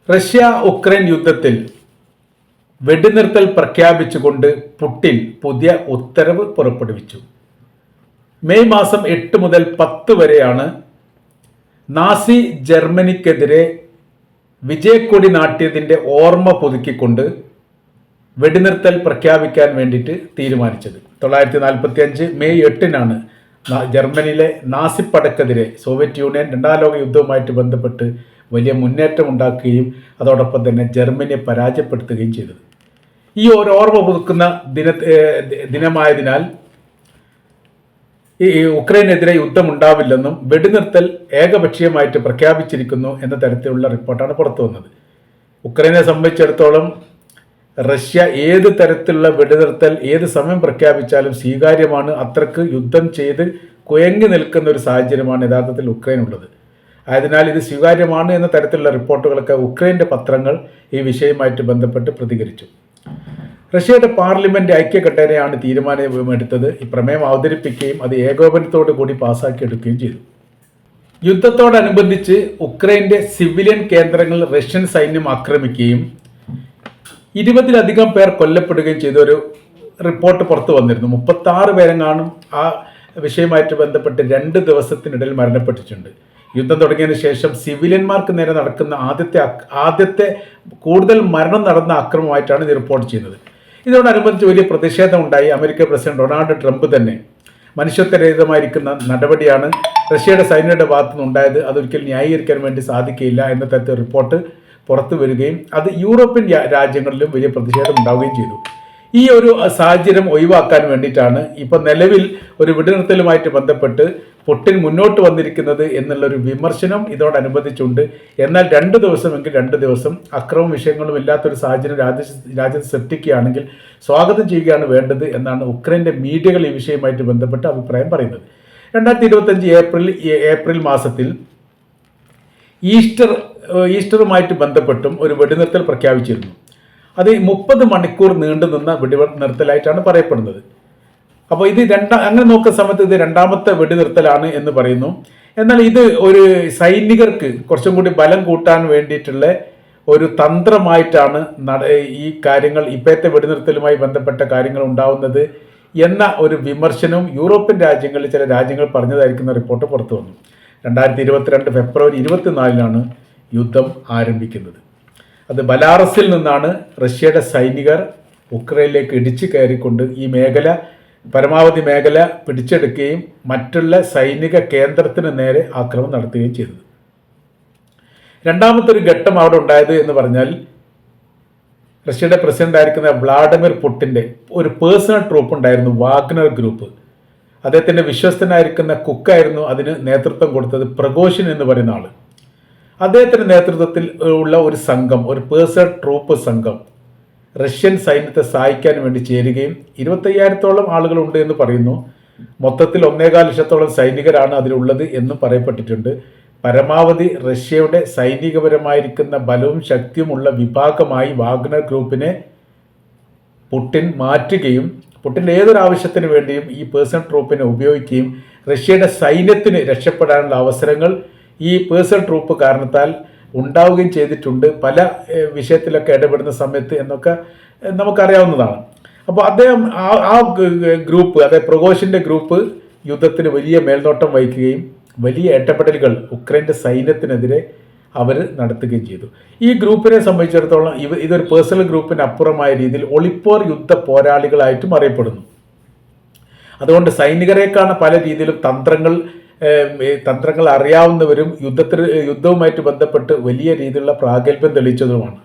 Russia Ukraine യുദ്ധത്തിൽ വെടിനിർത്തൽ പ്രഖ്യാപിച്ചുകൊണ്ട് പുടിൻ പുതിയ ഉത്തരവ് പുറപ്പെടുവിച്ചു. മെയ് മാസം 8 മുതൽ 10 വരെയാണ് നാസി ജർമ്മനിക്കെതിരെ വിജയക്കൊടി നാട്ടിയതിൻ്റെ ഓർമ്മ പുതുക്കിക്കൊണ്ട് വെടിനിർത്തൽ പ്രഖ്യാപിക്കാൻ വേണ്ടിയിട്ട് തീരുമാനിച്ചത്. 1945 മെയ് 8-നാണ് ജർമ്മനിയിലെ നാസിപ്പടക്കെതിരെ സോവിയറ്റ് യൂണിയൻ രണ്ടാം ലോക യുദ്ധവുമായിട്ട് ബന്ധപ്പെട്ട് വലിയ മുന്നേറ്റം ഉണ്ടാക്കുകയും അതോടൊപ്പം തന്നെ ജർമ്മനിയെ പരാജയപ്പെടുത്തുകയും ചെയ്തത്. ഈ ഒരു ഓർമ്മ പുതുക്കുന്ന ദിനമായതിനാൽ ഈ ഉക്രൈനെതിരെ യുദ്ധമുണ്ടാവില്ലെന്നും വെടിനിർത്തൽ ഏകപക്ഷീയമായിട്ട് പ്രഖ്യാപിച്ചിരിക്കുന്നു എന്ന തരത്തിലുള്ള റിപ്പോർട്ടാണ് പുറത്തു വന്നത്. ഉക്രൈനെ സംബന്ധിച്ചിടത്തോളം റഷ്യ ഏത് തരത്തിലുള്ള വെടിനിർത്തൽ ഏത് സമയം പ്രഖ്യാപിച്ചാലും സ്വീകാര്യമാണ്. അത്രക്ക് യുദ്ധം ചെയ്ത് കുഴങ്ങി നിൽക്കുന്ന ഒരു സാഹചര്യമാണ് യഥാർത്ഥത്തിൽ ഉക്രൈൻ ഉള്ളത്. ആയതിനാൽ ഇത് സ്വീകാര്യമാണ് എന്ന തരത്തിലുള്ള റിപ്പോർട്ടുകളൊക്കെ ഉക്രൈൻ്റെ പത്രങ്ങൾ ഈ വിഷയവുമായിട്ട് ബന്ധപ്പെട്ട് പ്രതികരിച്ചു. റഷ്യയുടെ പാർലമെന്റ് ഐക്യകണ്ഠേനയാണ് തീരുമാനമെടുത്തത്. ഈ പ്രമേയം അവതരിപ്പിക്കുകയും അത് ഏകോപനത്തോടു കൂടി പാസ്സാക്കിയെടുക്കുകയും ചെയ്തു. യുദ്ധത്തോടനുബന്ധിച്ച് ഉക്രൈൻ്റെ സിവിലിയൻ കേന്ദ്രങ്ങൾ റഷ്യൻ സൈന്യം ആക്രമിക്കുകയും 20-ലധികം പേർ കൊല്ലപ്പെടുകയും ചെയ്ത ഒരു റിപ്പോർട്ട് പുറത്തു വന്നിരുന്നു. 36 പേരെങ്ങാനും ആ വിഷയവുമായിട്ട് ബന്ധപ്പെട്ട് 2 ദിവസത്തിനിടയിൽ മരണപ്പെട്ടിട്ടുണ്ട്. യുദ്ധം തുടങ്ങിയതിന് ശേഷം സിവിലിയന്മാർക്ക് നേരെ നടക്കുന്ന ആദ്യത്തെ കൂടുതൽ മരണം നടന്ന ആക്രമണമായിട്ടാണ് ഇത് റിപ്പോർട്ട് ചെയ്യുന്നത്. ഇതിനോടനുബന്ധിച്ച് വലിയ പ്രതിഷേധം ഉണ്ടായി. അമേരിക്കൻ പ്രസിഡന്റ് ഡൊണാൾഡ് ട്രംപ് തന്നെ മനുഷ്യത്വരഹിതമായിരിക്കുന്ന നടപടിയാണ് റഷ്യയുടെ സൈന്യയുടെ ഭാഗത്തുനിന്ന് ഉണ്ടായത്, അതൊരിക്കലും ന്യായീകരിക്കാൻ വേണ്ടി സാധിക്കില്ല എന്ന തരത്തിൽ റിപ്പോർട്ട് പുറത്തു വരികയും അത് യൂറോപ്യൻ രാജ്യങ്ങളിലും വലിയ പ്രതിഷേധം ഉണ്ടാവുകയും ചെയ്തു. ഈ ഒരു സാഹചര്യം ഒഴിവാക്കാൻ വേണ്ടിയിട്ടാണ് ഇപ്പോൾ നിലവിൽ ഒരു വെടിനിർത്തലുമായിട്ട് ബന്ധപ്പെട്ട് പുടിൻ മുന്നോട്ട് വന്നിരിക്കുന്നത് എന്നുള്ളൊരു വിമർശനം ഇതോടനുബന്ധിച്ചുണ്ട്. എന്നാൽ 2 ദിവസമെങ്കിൽ 2 ദിവസം അക്രമ വിഷയങ്ങളും ഇല്ലാത്തൊരു സാഹചര്യം രാജ്യത്ത് സൃഷ്ടിക്കുകയാണെങ്കിൽ സ്വാഗതം ചെയ്യുകയാണ് വേണ്ടത് എന്നാണ് ഉക്രൈൻ്റെ മീഡിയകൾ ഈ വിഷയവുമായിട്ട് ബന്ധപ്പെട്ട് അഭിപ്രായം പറയുന്നത്. 2025 ഏപ്രിൽ മാസത്തിൽ ഈസ്റ്ററുമായിട്ട് ബന്ധപ്പെട്ടും ഒരു വെടിനിർത്തൽ പ്രഖ്യാപിച്ചിരുന്നു. അത് 30 മണിക്കൂർ നീണ്ടു നിന്ന വെടിനിർത്തലായിട്ടാണ് പറയപ്പെടുന്നത്. അപ്പോൾ ഇത് അങ്ങനെ നോക്കുന്ന സമയത്ത് ഇത് 2ാമത്തെ വെടിനിർത്തലാണ് എന്ന് പറയുന്നു. എന്നാൽ ഇത് ഒരു സൈനികർക്ക് കുറച്ചും കൂടി ബലം കൂട്ടാൻ വേണ്ടിയിട്ടുള്ള ഒരു തന്ത്രമായിട്ടാണ് ഈ കാര്യങ്ങൾ ഇപ്പോഴത്തെ വെടിനിർത്തലുമായി ബന്ധപ്പെട്ട കാര്യങ്ങൾ ഉണ്ടാവുന്നത് എന്ന ഒരു വിമർശനവും യൂറോപ്യൻ രാജ്യങ്ങളിൽ ചില രാജ്യങ്ങൾ പറഞ്ഞതായിരിക്കുന്ന റിപ്പോർട്ട് പുറത്തു വന്നു. 2022 ഫെബ്രുവരി 24-നാണ് യുദ്ധം ആരംഭിക്കുന്നത്. അത് ബലാറസിൽ നിന്നാണ് റഷ്യയുടെ സൈനികർ ഉക്രൈനിലേക്ക് ഇടിച്ചു കയറിക്കൊണ്ട് ഈ പരമാവധി മേഖല പിടിച്ചെടുക്കുകയും മറ്റുള്ള സൈനിക കേന്ദ്രത്തിന് നേരെ ആക്രമണം നടത്തുകയും ചെയ്തത്. 2ാമത്തെ ഒരു ഘട്ടം അവിടെ ഉണ്ടായത് എന്ന് പറഞ്ഞാൽ റഷ്യയുടെ പ്രസിഡന്റ് ആയിരിക്കുന്ന വ്ളാഡിമിർ പുടിൻ്റെ ഒരു പേഴ്സണൽ ട്രൂപ്പ് ഉണ്ടായിരുന്നു, വാഗ്നർ ഗ്രൂപ്പ്. അദ്ദേഹത്തിൻ്റെ വിശ്വസ്തനായിരിക്കുന്ന കുക്കായിരുന്നു അതിന് നേതൃത്വം കൊടുത്തത്, പ്രഗോഷിൻ എന്ന് പറയുന്ന ആൾ. അദ്ദേഹത്തിൻ്റെ നേതൃത്വത്തിൽ ഉള്ള ഒരു സംഘം, ഒരു പേഴ്സണൽ ട്രൂപ്പ് സംഘം റഷ്യൻ സൈന്യത്തെ സഹായിക്കാൻ വേണ്ടി ചേരുകയും 25,000-ഓളം ആളുകളുണ്ട് എന്ന് പറയുന്നു. മൊത്തത്തിൽ 1.25 ലക്ഷത്തോളം സൈനികരാണ് അതിലുള്ളത് എന്നും പറയപ്പെട്ടിട്ടുണ്ട്. പരമാവധി റഷ്യയുടെ സൈനികപരമായിരിക്കുന്ന ബലവും ശക്തിയുമുള്ള വിഭാഗമായി വാഗ്നർ ഗ്രൂപ്പിനെ പുടിൻ മാറ്റുകയും പുടിൻ്റെ ഏതൊരു ആവശ്യത്തിന് വേണ്ടിയും ഈ പേഴ്സണൽ ട്രൂപ്പിനെ ഉപയോഗിക്കുകയും റഷ്യയുടെ സൈന്യത്തിന് രക്ഷപ്പെടാനുള്ള അവസരങ്ങൾ ഈ പേഴ്സണൽ ട്രൂപ്പ് കാരണത്താൽ ഉണ്ടാവുകയും ചെയ്തിട്ടുണ്ട് പല വിഷയത്തിലൊക്കെ ഇടപെടുന്ന സമയത്ത് എന്നൊക്കെ നമുക്കറിയാവുന്നതാണ്. അപ്പോൾ അദ്ദേഹം ആ ഗ്രൂപ്പ്, അതായത് പ്രഗോഷിൻ്റെ ഗ്രൂപ്പ് യുദ്ധത്തിന് വലിയ മേൽനോട്ടം വഹിക്കുകയും വലിയ ഇടപെടലുകൾ ഉക്രൈൻ്റെ സൈന്യത്തിനെതിരെ അവർ നടത്തുകയും ചെയ്തു. ഈ ഗ്രൂപ്പിനെ സംബന്ധിച്ചിടത്തോളം ഇതൊരു പേഴ്സണൽ ഗ്രൂപ്പിന് അപ്പുറമായ രീതിയിൽ ഒളിപ്പോർ യുദ്ധ പോരാളികളായിട്ടും അറിയപ്പെടുന്നു. അതുകൊണ്ട് സൈനികരെക്കാണ് പല രീതിയിലും തന്ത്രങ്ങൾ അറിയാവുന്നവരും യുദ്ധവുമായിട്ട് ബന്ധപ്പെട്ട് വലിയ രീതിയിലുള്ള പ്രാഗൽഭ്യം തെളിയിച്ചതുമാണ്.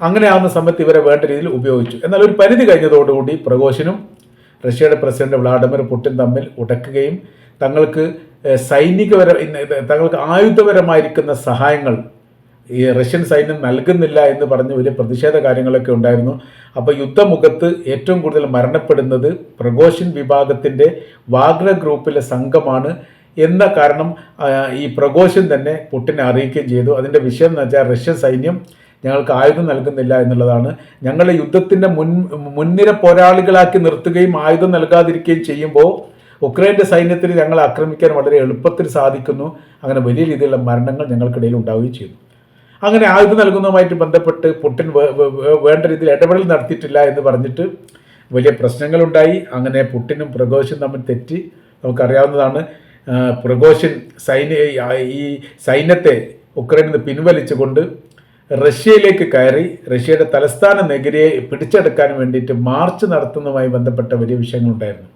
അങ്ങനെ ആവുന്ന സമയത്ത് ഇവരെ വേണ്ട രീതിയിൽ ഉപയോഗിച്ചു. എന്നാൽ ഒരു പരിധി കഴിഞ്ഞതോടുകൂടി പ്രഗോഷിനും റഷ്യയുടെ പ്രസിഡന്റ് വ്ളാഡിമിർ പുടിൻ തമ്മിൽ ഉടക്കുകയും തങ്ങൾക്ക് ആയുധപരമായിരിക്കുന്ന സഹായങ്ങൾ ഈ റഷ്യൻ സൈന്യം നൽകുന്നില്ല എന്ന് പറഞ്ഞ് വലിയ പ്രതിഷേധ കാര്യങ്ങളൊക്കെ ഉണ്ടായിരുന്നു. അപ്പോൾ യുദ്ധമുഖത്ത് ഏറ്റവും കൂടുതൽ മരണപ്പെടുന്നത് പ്രഗോഷിൻ വിഭാഗത്തിൻ്റെ വാഗ്നർ ഗ്രൂപ്പിലെ സംഘമാണ് എന്ന കാരണം ഈ പ്രഗോഷിൻ തന്നെ പുടിനെ അറിയിക്കുകയും ചെയ്തു. അതിൻ്റെ വിഷയം എന്ന് വെച്ചാൽ റഷ്യൻ സൈന്യം ഞങ്ങൾക്ക് ആയുധം നൽകുന്നില്ല എന്നുള്ളതാണ്. ഞങ്ങളെ യുദ്ധത്തിൻ്റെ മുൻനിര പോരാളികളാക്കി നിർത്തുകയും ആയുധം നൽകാതിരിക്കുകയും ചെയ്യുമ്പോൾ ഉക്രൈൻ്റെ സൈന്യത്തിന് ഞങ്ങളെ ആക്രമിക്കാൻ വളരെ എളുപ്പത്തിൽ സാധിക്കുന്നു. അങ്ങനെ വലിയ രീതിയിലുള്ള മരണങ്ങൾ ഞങ്ങൾക്കിടയിൽ ഉണ്ടാവുകയും ചെയ്തു. അങ്ങനെ ആയുധം നൽകുന്നതുമായിട്ട് ബന്ധപ്പെട്ട് പുടിൻ വേണ്ട രീതിയിൽ ഇടപെടൽ നടത്തിയിട്ടില്ല എന്ന് പറഞ്ഞിട്ട് വലിയ പ്രശ്നങ്ങളുണ്ടായി. അങ്ങനെ പുടിനും പ്രഗോഷിനും തമ്മിൽ തെറ്റി. നമുക്കറിയാവുന്നതാണ്, പ്രഗോഷിൻ ഈ സൈന്യത്തെ ഉക്രൈനിൽ നിന്ന് പിൻവലിച്ചുകൊണ്ട് റഷ്യയിലേക്ക് കയറി റഷ്യയുടെ തലസ്ഥാന നഗരിയെ പിടിച്ചെടുക്കാൻ വേണ്ടിയിട്ട് മാർച്ച് നടത്തുന്നതുമായി ബന്ധപ്പെട്ട വലിയ വിഷയങ്ങളുണ്ടായിരുന്നു.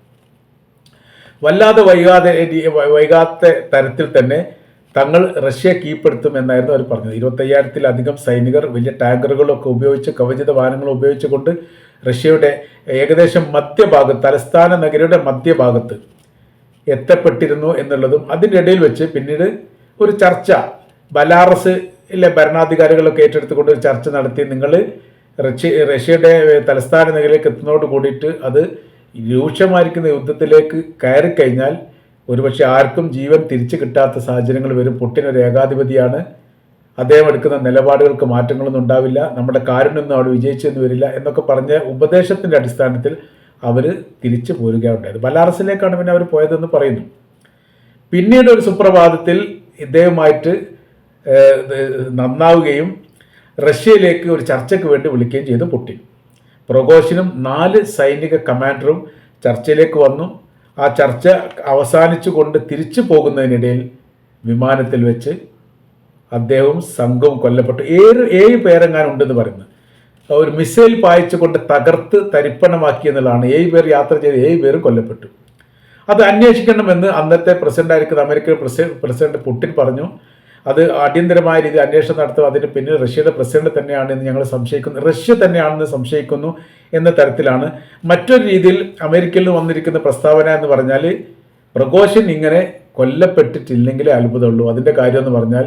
വല്ലാതെ വൈകാത്ത തരത്തിൽ തന്നെ തങ്ങൾ റഷ്യ കീഴ്പ്പെടുത്തും എന്നായിരുന്നു അവർ പറഞ്ഞത്. 25,000-ലധികം സൈനികർ വലിയ ടാങ്കറുകളൊക്കെ ഉപയോഗിച്ച് കവചിത വാഹനങ്ങൾ ഉപയോഗിച്ചുകൊണ്ട് റഷ്യയുടെ ഏകദേശം മധ്യഭാഗത്ത്, തലസ്ഥാന നഗരിയുടെ മധ്യഭാഗത്ത് എത്തപ്പെട്ടിരുന്നു എന്നുള്ളതും അതിൻ്റെ ഇടയിൽ വെച്ച് പിന്നീട് ഒരു ചർച്ച ബലാറസിലെ ഭരണാധികാരികളൊക്കെ ഏറ്റെടുത്തുകൊണ്ട് ഒരു ചർച്ച നടത്തി. നിങ്ങൾ റഷ്യയുടെ തലസ്ഥാന നഗരിയിലേക്ക് എത്തുന്നതോട് കൂടിയിട്ട് അത് രൂക്ഷമായിരിക്കുന്ന യുദ്ധത്തിലേക്ക് കയറിക്കഴിഞ്ഞാൽ ഒരുപക്ഷെ ആർക്കും ജീവൻ തിരിച്ചു കിട്ടാത്ത സാഹചര്യങ്ങൾ വരും. പുടിൻ ഒരു ഏകാധിപതിയാണ്, അദ്ദേഹം എടുക്കുന്ന നിലപാടുകൾക്ക് മാറ്റങ്ങളൊന്നും ഉണ്ടാവില്ല, നമ്മുടെ കാരുണ്യൊന്നും അവിടെ വിജയിച്ചെന്ന് വരില്ല എന്നൊക്കെ പറഞ്ഞ ഉപദേശത്തിൻ്റെ അടിസ്ഥാനത്തിൽ അവർ തിരിച്ചു പോരുകയുണ്ടായത്. ബലാറസിലേക്കാണ് പിന്നെ അവർ പോയതെന്ന് പറയുന്നു. പിന്നീട് ഒരു സുപ്രഭാതത്തിൽ ഇദ്ദേഹമായിട്ട് നന്നാവുകയും റഷ്യയിലേക്ക് ഒരു ചർച്ചയ്ക്ക് വേണ്ടി വിളിക്കുകയും ചെയ്തു പുടിൻ. പ്രഗോഷിനും 4 സൈനിക കമാൻഡറും ചർച്ചയിലേക്ക് വന്നു. ആ ചർച്ച അവസാനിച്ചുകൊണ്ട് തിരിച്ചു പോകുന്നതിനിടയിൽ വിമാനത്തിൽ വെച്ച് അദ്ദേഹവും സംഘവും കൊല്ലപ്പെട്ടു. 7 പേരെങ്ങാനും ഉണ്ടെന്ന് പറയുന്നത്. ഒരു മിസൈൽ പായിച്ചുകൊണ്ട് തകർത്ത് തരിപ്പണമാക്കി എന്നുള്ളതാണ്. 7 പേർ യാത്ര ചെയ്ത് 7 പേരും കൊല്ലപ്പെട്ടു. അത് അന്വേഷിക്കണമെന്ന് അന്നത്തെ പ്രസിഡന്റായിരിക്കുന്ന അമേരിക്കൻ പ്രസിഡന്റ് പുടിൻ പറഞ്ഞു. അത് അടിയന്തരമായ രീതിയിൽ അന്വേഷണം നടത്തും, അതിന് പിന്നിൽ റഷ്യയുടെ പ്രസിഡന്റ് തന്നെയാണ് എന്ന് ഞങ്ങൾ സംശയിക്കുന്നു, റഷ്യ തന്നെയാണെന്ന് സംശയിക്കുന്നു എന്ന തരത്തിലാണ്. മറ്റൊരു രീതിയിൽ അമേരിക്കയിൽ നിന്ന് വന്നിരിക്കുന്ന പ്രസ്താവന എന്ന് പറഞ്ഞാൽ പ്രഗോഷിൻ ഇങ്ങനെ കൊല്ലപ്പെട്ടിട്ടില്ലെങ്കിലേ അത്ഭുതമുള്ളൂ. അതിൻ്റെ കാര്യം എന്ന് പറഞ്ഞാൽ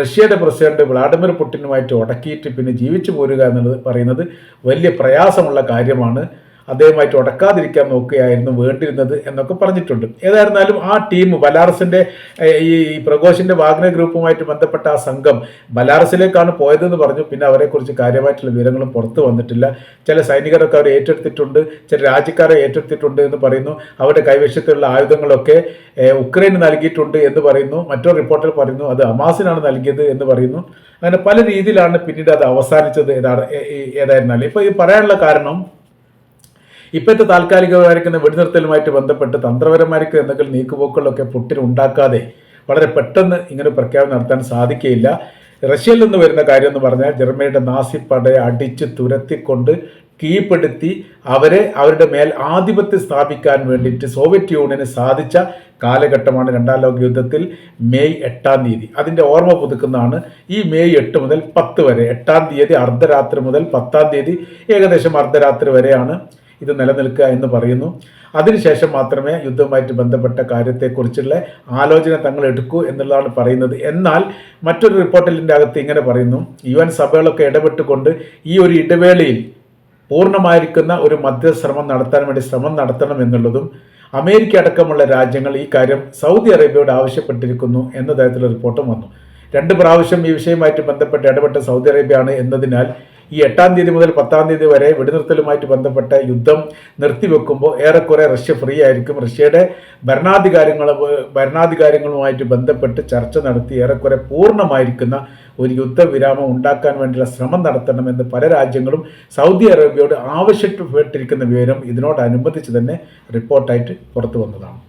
റഷ്യയുടെ പ്രസിഡന്റ് വ്ളാഡിമിർ പുടിനുമായിട്ട് ഉടക്കിയിട്ട് പിന്നെ ജീവിച്ചു പോരുക എന്നുള്ളത് പറയുന്നത് വലിയ പ്രയാസമുള്ള കാര്യമാണ്. അദ്ദേഹമായിട്ട് ഉടക്കാതിരിക്കാൻ നോക്കുകയായിരുന്നു വേണ്ടിയിരുന്നത് എന്നൊക്കെ പറഞ്ഞിട്ടുണ്ട്. ഏതായിരുന്നാലും ആ ടീം ബലാറസിൻ്റെ ഈ പ്രഗോഷിൻ്റെ വാഗ്നർ ഗ്രൂപ്പുമായിട്ട് ബന്ധപ്പെട്ട ആ സംഘം ബലാറസിലേക്കാണ് പോയതെന്ന് പറഞ്ഞു. പിന്നെ അവരെക്കുറിച്ച് കാര്യമായിട്ടുള്ള വിവരങ്ങളും പുറത്തു വന്നിട്ടില്ല. ചില സൈനികരൊക്കെ അവർ ഏറ്റെടുത്തിട്ടുണ്ട്, ചില രാജ്യക്കാരെ ഏറ്റെടുത്തിട്ടുണ്ട് എന്ന് പറയുന്നു. അവരുടെ കൈവശത്തുള്ള ആയുധങ്ങളൊക്കെ ഉക്രൈന് നൽകിയിട്ടുണ്ട് എന്ന് പറയുന്നു. മറ്റൊരു റിപ്പോർട്ടിൽ പറയുന്നു അത് ഹമാസിനാണ് നൽകിയത് എന്ന് പറയുന്നു. അങ്ങനെ പല രീതിയിലാണ് പിന്നീട് അത് അവസാനിച്ചത്. ഏതായിരുന്നാലും ഇപ്പോൾ ഈ പറയാനുള്ള കാരണം ഇപ്പോഴത്തെ താൽക്കാലികമായിരിക്കുന്ന വെടിനിർത്തലുമായിട്ട് ബന്ധപ്പെട്ട് തന്ത്രപരമായിരിക്കും എന്തെങ്കിലും നീക്കുപോക്കുകളൊക്കെ പുടിൻ ഉണ്ടാക്കാതെ വളരെ പെട്ടെന്ന് ഇങ്ങനെ പ്രഖ്യാപനം നടത്താൻ സാധിക്കുകയില്ല. റഷ്യയിൽ നിന്ന് വരുന്ന കാര്യം എന്ന് പറഞ്ഞാൽ ജർമ്മനിയുടെ നാസി പടയെ അടിച്ച് തുരത്തിക്കൊണ്ട് കീഴ്പ്പെടുത്തി അവരുടെ മേൽ ആധിപത്യം സ്ഥാപിക്കാൻ വേണ്ടിയിട്ട് സോവിയറ്റ് യൂണിയന് സാധിച്ച കാലഘട്ടമാണ് 2ാം ലോക യുദ്ധത്തിൽ മെയ് 8-ാം തീയതി. അതിൻ്റെ ഓർമ്മ പുതുക്കുന്നതാണ് ഈ മെയ് 8 മുതൽ 10 വരെ. 8-ാം തീയതി അർദ്ധരാത്രി മുതൽ 10-ാം തീയതി ഏകദേശം അർദ്ധരാത്രി വരെയാണ് ഇത് നിലനിൽക്കുക എന്ന് പറയുന്നു. അതിനുശേഷം മാത്രമേ യുദ്ധവുമായിട്ട് ബന്ധപ്പെട്ട കാര്യത്തെക്കുറിച്ചുള്ള ആലോചന തങ്ങൾ എടുക്കൂ എന്നുള്ളതാണ് പറയുന്നത്. എന്നാൽ മറ്റൊരു റിപ്പോർട്ടിൻ്റെ അകത്ത് ഇങ്ങനെ പറയുന്നു, UN സഭകളൊക്കെ ഇടപെട്ടുകൊണ്ട് ഈ ഒരു ഇടവേളയിൽ പൂർണ്ണമായിരിക്കുന്ന ഒരു മധ്യശ്രമം നടത്താൻ വേണ്ടി ശ്രമം നടത്തണം എന്നുള്ളതും അമേരിക്ക അടക്കമുള്ള രാജ്യങ്ങൾ ഈ കാര്യം സൗദി അറേബ്യയോട് ആവശ്യപ്പെട്ടിരിക്കുന്നു എന്ന തരത്തിലുള്ള റിപ്പോർട്ടും വന്നു. 2 പ്രാവശ്യം ഈ വിഷയവുമായിട്ട് ബന്ധപ്പെട്ട് ഇടപെട്ട സൗദി അറേബ്യയാണ് എന്നതിനാൽ ഈ 8-ാം തീയതി മുതൽ 10-ാം തീയതി വരെ വെടിനിർത്തലുമായിട്ട് ബന്ധപ്പെട്ട യുദ്ധം നിർത്തിവെക്കുമ്പോൾ ഏറെക്കുറെ റഷ്യ ഫ്രീ ആയിരിക്കും. റഷ്യയുടെ ഭരണാധികാരികളുമായിട്ട് ബന്ധപ്പെട്ട് ചർച്ച നടത്തി ഏറെക്കുറെ പൂർണ്ണമായിരിക്കുന്ന ഒരു യുദ്ധവിരാമം ഉണ്ടാക്കാൻ വേണ്ടിയുള്ള ശ്രമം നടത്തണമെന്ന് പല രാജ്യങ്ങളും സൗദി അറേബ്യയോട് ആവശ്യപ്പെട്ടിരിക്കുന്ന വിവരം ഇതിനോടനുബന്ധിച്ച് തന്നെ റിപ്പോർട്ടായിട്ട് പുറത്തു വന്നതാണ്.